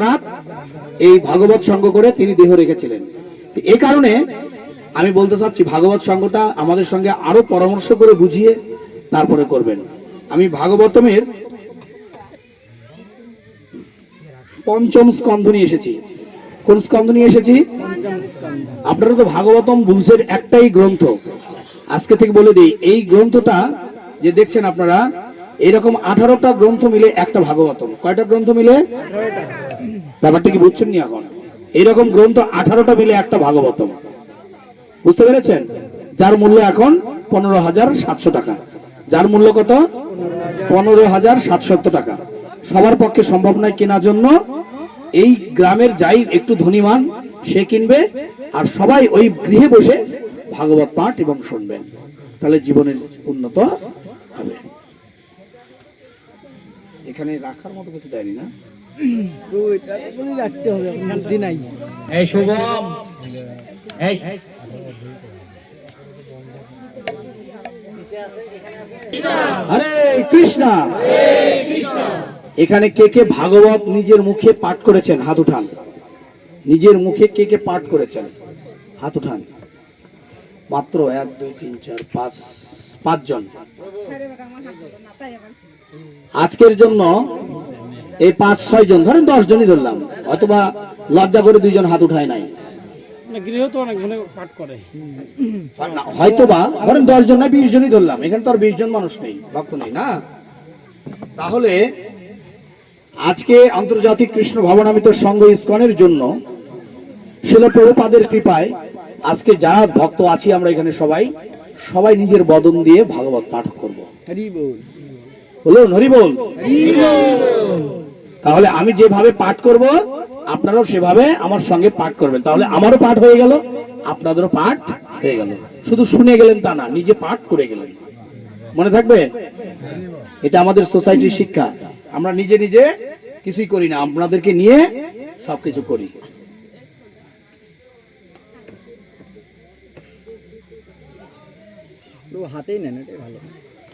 রাত রাত এই ভাগবত সঙ্গ করে তিনি দেহ রেখেছিলেন। এই কারণে আমি বলতে চাচ্ছি ভাগবত সঙ্গটা আমাদের সঙ্গে আরো পরামর্শ করে বুঝিয়ে তারপরে করবেন। আমি ভাগবতমের পঞ্চম স্কন্ধ নিয়ে এসেছি। কোন স্কন্ধ নিয়ে এসেছি? আপনারা তো ভাগবতম বুঝের একটাই গ্রন্থ। আজকে থেকে বলে দিই, এই গ্রন্থটা যে দেখছেন আপনারা, এরকম 18টা গ্রন্থ মিলে একটা ভাগবতম। কয়টা গ্রন্থ মিলে? ব্যাপারটা কি বুঝছেন নি এখন? এইরকম গ্রন্থ 18টা মিলে একটা ভাগবতম, বুঝতে পেরেছেন? যার মূল্য এখন 15,700 টাকা। যার মূল্য কত? 15,700 টাকা। সবার পক্ষে সম্ভব নয় কেনার জন্য। এই গ্রামের যাই একটু ধনীমান সে কিনবে, আর সবাই ওই গৃহে বসে ভাগবত পাঠ এবং শুনবেন, তাহলে জীবনের উন্নত হবে। এখানে রাখার মতো কিছু দেয়নি না? রাখতে হবে, বুদ্ধি নাই। এই শুভম, এই হরে কৃষ্ণ। এখানে কে কে ভাগবত নিজের মুখে পাঠ করেছেন? হাত উঠান। নিজের মুখে কে কে পাঠ করেছেন? হাত উঠান। মাত্র 1 2 3 4 5 জন। আজকের জন্য এই 5-6 জন, ধরেন 10 জনই ধরলাম, অথবা লজ্জা করে 2 জন হাত উঠায় নাই, গৃহে তো অনেকজনে পাঠ করে, হয়তোবা ধরেন 10 জন না 20 জনই ধরলাম। এখানে তো আর 20 জন মানুষ নেই, ভক্ত নেই না। তাহলে আজকে আন্তর্জাতিক কৃষ্ণ ভবনামিত সংঘ ইসকনের জন্য শিল প্রভুপাদের কৃপায় আজকে যারা ভক্ত আছি আমরা এখানে সবাই নিজের বদন দিয়ে ভাগবত পাঠ করব। হরি বল, বলুন হরি বল। হরি বল। তাহলে আমি যেভাবে পাঠ করব আপনারাও সেভাবে আমার সঙ্গে পাঠ করবেন, তাহলে আমারও পাঠ হয়ে গেল, আপনাদেরও পাঠ হয়ে গেল। শুধু শুনে গেলেন তা না, নিজে পাঠ করে গেলেন। মনে থাকবে? এটা আমাদের সোসাইটির শিক্ষা। আমরা নিজে নিজে কিছুই করি না, আপনাদেরকে নিয়ে সবকিছু করি। হাতেই নেন, এটাই ভালো।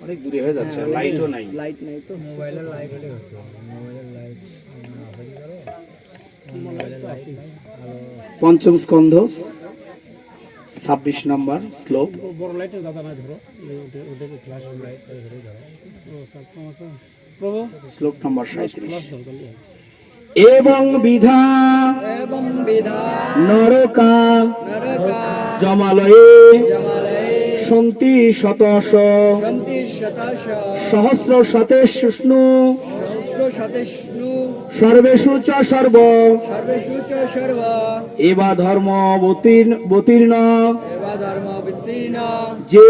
অনেক দূরে হয়ে যাচ্ছে, লাইটও নাই। লাইট নাই তো, মোবাইলের লাইট হলে হতো। মোবাইলের লাইট পঞ্চম স্কন্ধ 26 নম্বর শ্লোক। বড় লাইটের দাদা না ধরো, ওটা ফ্ল্যাশ লাইট ধরে ধরো। ও সাতসমা প্রভু শ্লোক নম্বর 37। প্লাস ধরো তাহলে। এবং বিধা নরকা জমালয়ে সন্তি শতশ সহস্র শতেষ্ণু সর্বেষু চ সর্ব এবা ধর্ম বতীর্ণ যে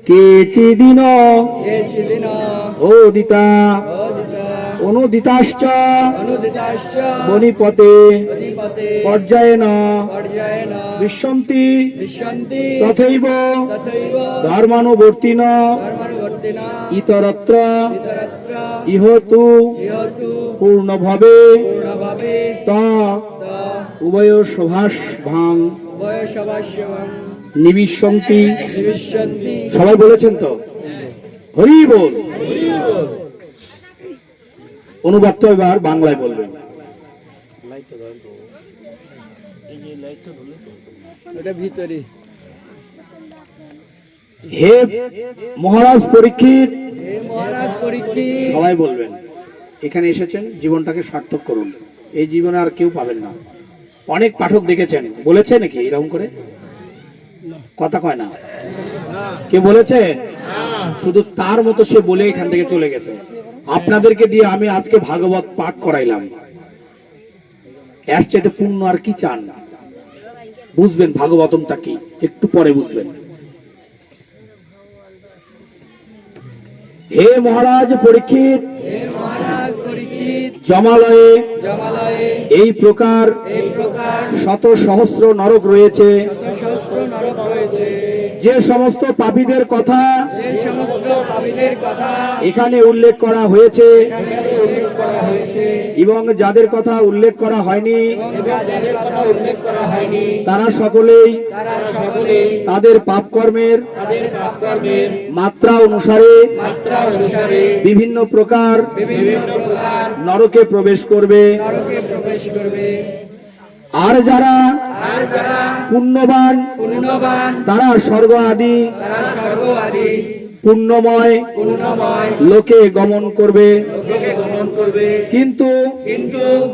কেচিদিন ওদিতা অনুদিতাশ্চ বনিপতে পর্যায়েন বিশ্বন্তি তথৈব ধর্মানুবর্তিন ইতরত্র ইহতু পূর্ণভাবে ত উভয় সভাস ভাং নিবিশন্তি। সবাই বলেছেন তো? হরি বল। অনুবাদ তো এবার বাংলায় বলবেন। ভিতরে হে মহারাজ পরীক্ষিত, সবাই বলবেন এখানে এসেছেন জীবনটাকে সার্থক করুন। এই জীবনে আর কেউ পাবেন না। অনেক পাঠক দেখেছেন, বলেছে নাকি এরকম করে? কথা কয় না, কে বলেছে? শুধু তার মতো সে বলে এখান থেকে চলে গেছে। আপনাদেরকে দিয়ে আমি আজকে ভাগবত পাঠ করাইলাম, এর চাইতে পূর্ণ আর কি চান? বুঝবেন ভাগবতমটা কি, একটু পরে বুঝবেন। হে মহারাজ পরীক্ষিত, জমালয়ে এই প্রকার শত সহস্র নরক রয়েছে। যে সমস্ত পাপীদের কথা এখানে উল্লেখ করা হয়েছে এবং যাদের কথা উল্লেখ করা হয়নি তারা সকলেই তাদের পাপ কর্মের মাত্রা অনুসারে বিভিন্ন প্রকার নরকে প্রবেশ করবে। আর যারা পুণ্যবান তারা স্বর্গ আদি পুণ্যময় লোকে গমন করবে। কিন্তু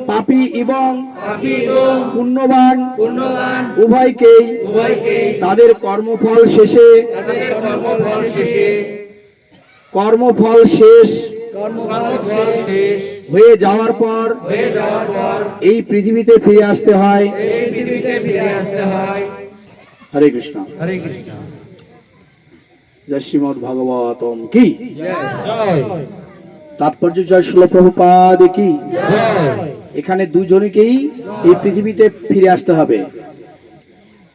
পাপী এবং পুণ্যবান উভয়কেই তাদের কর্মফল শেষে কর্মফল শেষ হয়ে যাওয়ার পর এই পৃথিবীতে ফিরে আসতে হয়। হরে কৃষ্ণ। জয় শ্রীমদ্ ভাগবতম কি তাৎপর্য, জয় শ্রীল প্রভুপাদ কি। এখানে দুজনকেই এই পৃথিবীতে ফিরে আসতে হবে,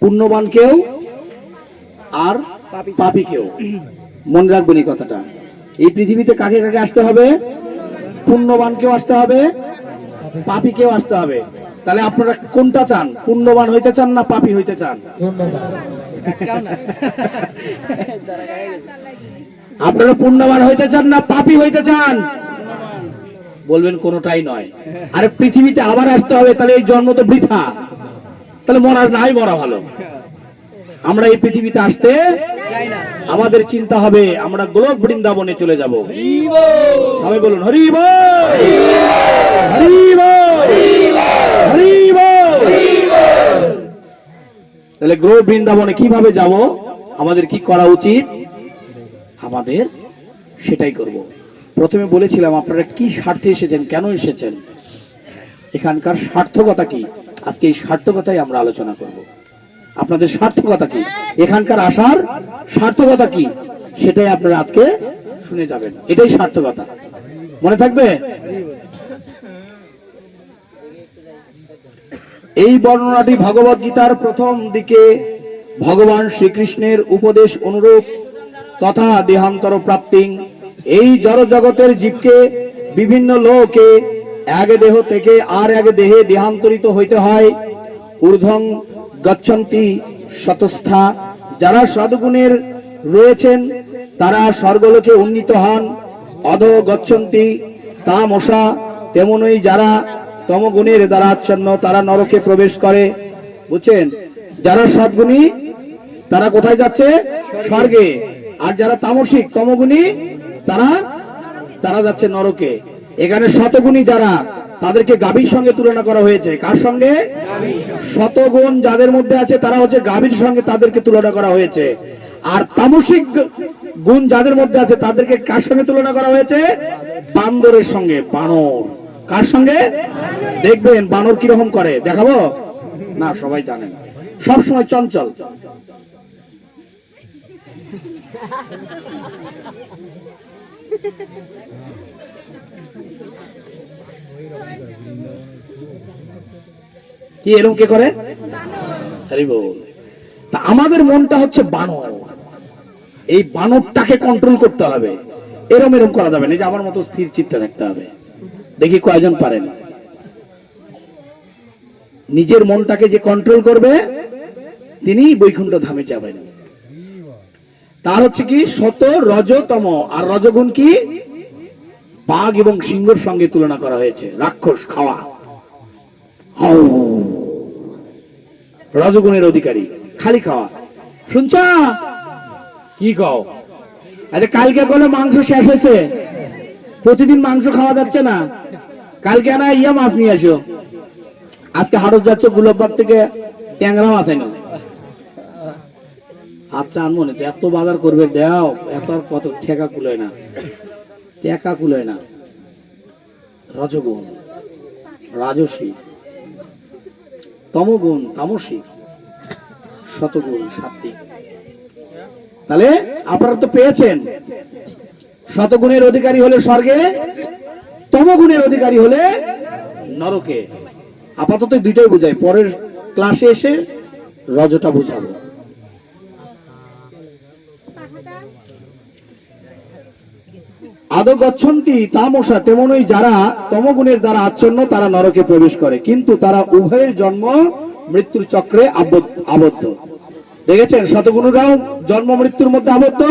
পুণ্যবানকেও আর পাপীকেও। মনে রাখবেন এই কথাটা। এই পৃথিবীতে কাকে কাকে আসতে হবে? পুণ্যবানকেও আসতে হবে, পাপীকেও আসতে হবে। তাহলে আপনারা কোনটা চান? পুণ্যবান হইতে চান না পাপী হইতে চান? আপনারা পুণ্যবান হইতে চান না পাপী হইতে চান? বলবেন কোনটাই নয়। আরে পৃথিবীতে আবার আসতে হবে, তাহলে এই জন্ম তো বৃথা, তাহলে নাই মরা ভালো। আমরা এই পৃথিবীতে আসতে আমাদের চিন্তা হবে আমরা গোলক বৃন্দাবনে চলে যাব। সবাই বলুন হরি বল, হরি বল, হরি বল। তাহলে গোলক বৃন্দাবনে কিভাবে যাব, আমাদের কি করা উচিত? আমাদের সেটাই করব। প্রথমে বলেছিলাম আপনারা কি স্বার্থে এসেছেন, কেন এসেছেন, এখানকার সার্থকতা কি। আজকে এই সার্থকতাই আমরা আলোচনা করব। আপনাদের সার্থকতা কি, এখানকার আসার সার্থকতা কি, সেটাই আপনারা আজকে শুনে যাবেন। এটাই সার্থকতা, মনে থাকবে। এই বর্ণনাটি ভগবত গীতার প্রথম দিকে ভগবান শ্রীকৃষ্ণের উপদেশ অনুরূপ তথা দেহান্তর প্রাপ্তি। এই জড় জগতের জীবকে বিভিন্ন লোকে এক দেহ থেকে আর এক দেহে দেহান্তরিত হইতে হয়। ঊর্ধ্বং গচ্ছন্তি শতস্থা, যারা সদ্গুণের রয়েছেন তারা স্বর্গলোকে উন্নীত হন। অধ গচ্ছন্তি তামসা, তেমনই যারা তমগুণের দ্বারা আচ্ছন্ন তারা নরকে প্রবেশ করে। বুঝছেন? যারা সদ্গুণী তারা কোথায় যাচ্ছে? স্বর্গে। আর যারা তামসিক তমগুণী তারা যাচ্ছে নরকে। এখানে শতগুণী যারা, তাদেরকে গাভীর সঙ্গে তুলনা করা হয়েছে। কার সঙ্গে? শতগুণ যাদের মধ্যে আছে তারা হচ্ছে গাভীর সঙ্গে তাদেরকে তুলনা করা হয়েছে। আর তামসিক গুণ যাদের মধ্যে আছে তাদেরকে কার সঙ্গে তুলনা করা হয়েছে? বান্দরের সঙ্গে। বানর কার সঙ্গে? দেখবেন বানর কিরকম করে, দেখাবো না? সবাই জানেন, সবসময় চঞ্চল। কি এরকম কে করে? হরি বল। তা আমাদের মনটা হচ্ছে বানর, এই বানরটাকে কন্ট্রোল করতে হবে। এরম করা যাবে না, যে আমার মতো স্থির চিত্তে থাকতে হবে। দেখি কয়জন পারেন। নিজের মনটাকে যে কন্ট্রোল করবে তিনি বৈকুণ্ঠ ধামে যাবেন। তার হচ্ছে কি শত রজতম। আর রজগুণ কি? বাঘ এবং সিংহের সঙ্গে তুলনা করা হয়েছে। রাক্ষস খাওয়া, রজগুণের অধিকারী, খালি খাওয়া। শুনছ কি কও? আচ্ছা, কালকে বলে মাংস শেষ হয়েছে, প্রতিদিন মাংস খাওয়া যাচ্ছে না, কালকে না মাছ নিয়ে আসো। আজকে হাটত যাচ্ছ, গুলাববাগ থেকে ট্যাংরা মাছ আইনো। আচ্ছা আনমনে তো এত বাজার করবে, দেও এত আর কত ঠেকা কুলায় না, টেকা কুলায় না। রজগুণ, রাজসী, তমগুণ তামসিক, শতগুণ সাত্বিক। তাহলে আপনারা তো পেয়েছেন, শতগুণের অধিকারী হলে স্বর্গে, তমগুণের অধিকারী হলে নরকে। আপাতত দুইটাই বোঝায়, পরের ক্লাসে এসে রজটা বুঝাবো। আদৌ গচ্ছন্তি তামসা, তেমনই যারা তমগুণের দ্বারা আচ্ছন্ন তারা নরকে প্রবেশ করে, কিন্তু তারা উভয়ের জন্ম মৃত্যুর চক্রে আবদ্ধ। দেখেছেন, শতগুণীরাও জন্ম মৃত্যুর মধ্যে আবদ্ধ,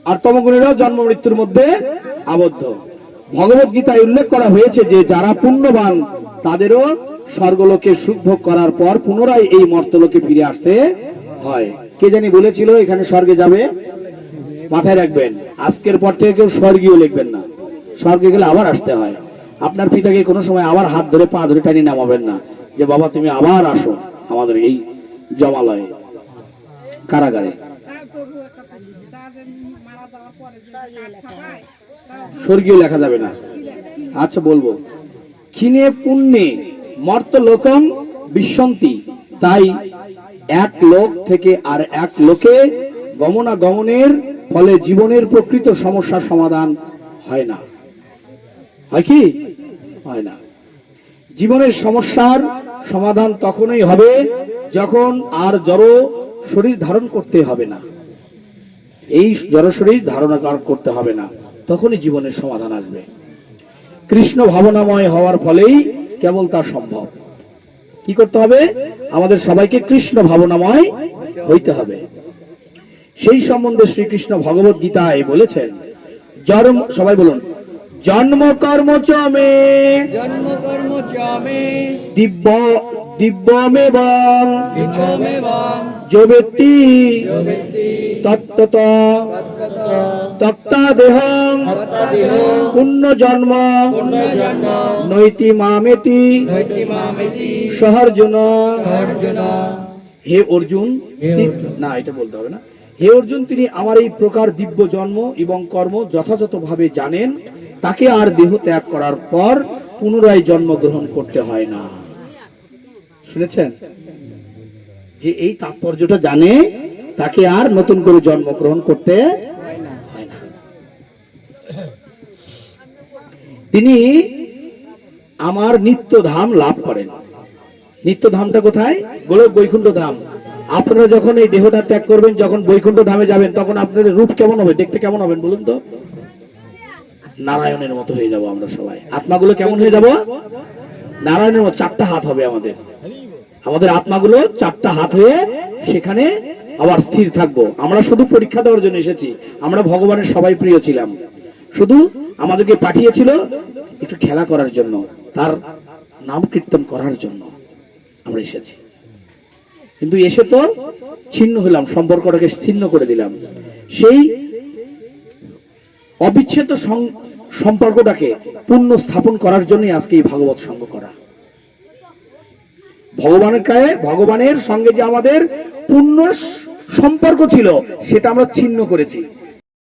আর তমগুণীরাও জন্ম মৃত্যুর মধ্যে আবদ্ধ। ভগবত গীতায় উল্লেখ করা হয়েছে যে যারা পুণ্যবান তাদেরও স্বর্গলোকে সুখ ভোগ করার পর পুনরায় এই মর্তলোকে ফিরে আসতে হয়। কে জানি বলেছিল এখানে স্বর্গে যাবে, মাথায় রাখবেন আজকের পর থেকে কেউ স্বর্গীয় লিখবেন না। স্বর্গে গেলে আবার আসতে হয়। আপনার পিতাকে কোনো সময় আবার হাত ধরে পা ধরে টানি নামাবেন না যে বাবা তুমি আবার আসো আমাদের এই জমালয়ে কারাগারে। স্বর্গীয় লেখা যাবে না। আচ্ছা বলবো, ক্ষীণে পুণ্যে মর্ত লোকম বিশ্বন্তি, তাই এক লোক থেকে আর এক লোকে গমনাগমনের ফলে জীবনের প্রকৃত সমস্যার সমাধান হয় না। হয় কি হয় না? জীবনের সমস্যার সমাধান তখনই হবে যখন আর জড় শরীর ধারণ করতে হবে না। এই জড় শরীর ধারণা করতে হবে না, তখনই জীবনের সমাধান আসবে। কৃষ্ণ ভাবনাময় হওয়ার ফলেই কেবল তা সম্ভব। কি করতে হবে? আমাদের সবাইকে কৃষ্ণ ভাবনাময় হইতে হবে। সেই সম্বন্ধে শ্রীকৃষ্ণ ভগবত গীতায় বলেছেন, জন্ম, সবাই বলুন, জন্ম কর্ম চ মে দিব্য দিব্যমেবং যো ব্যক্তি তত্ত্বত তত্ত্বাদেহং পুণ্য জন্ম নৈতি মামেতি সহর্জুন। হে অর্জুন, না এটা বলতে হবে না। হে অর্জুন, তিনি আমার এই প্রকার দিব্য জন্ম এবং কর্ম যথাযথভাবে জানেন, তাকে আর দেহ ত্যাগ করার পর পুনরায় জন্মগ্রহণ করতে হয় না। শুনেছেন? যে এই তাৎপর্যটা জানে তাকে আর নতুন করে জন্মগ্রহণ করতে হয় না। তিনি আমার নিত্য ধাম লাভ করেন। নিত্য ধামটা কোথায়? গোলক বৈকুণ্ঠ ধাম। আপনারা যখন এই দেহটা ত্যাগ করবেন, যখন বৈকুণ্ঠ ধামে যাবেন, তখন আপনাদের রূপ কেমন হবে, দেখতে কেমন হবেন বলুন তো? নারায়ণের মতো হয়ে যাব আমরা সবাই। আত্মাগুলো কেমন হয়ে যাব? নারায়ণের মতো। চারটা হাত হবে আমাদের, আমাদের আত্মাগুলো চারটা হাত হয়ে সেখানে আবার স্থির থাকবো। আমরা শুধু পরীক্ষা দেওয়ার জন্য এসেছি। আমরা ভগবানের সবাই প্রিয় ছিলাম, শুধু আমাদেরকে পাঠিয়েছিল একটু খেলা করার জন্য, তার নাম কীর্তন করার জন্য আমরা এসেছি। কিন্তু এসে তো ছিন্ন হলাম, সম্পর্কটাকে ছিন্ন করে দিলাম। সেই অবিচ্ছেদ্য সম্পর্কটাকে পূর্ণ স্থাপন করার জন্যই আজকে এই ভাগবত সঙ্গ করা। ভগবানের সঙ্গে যে আমাদের পূর্ণ সম্পর্ক ছিল সেটা আমরা ছিন্ন করেছি।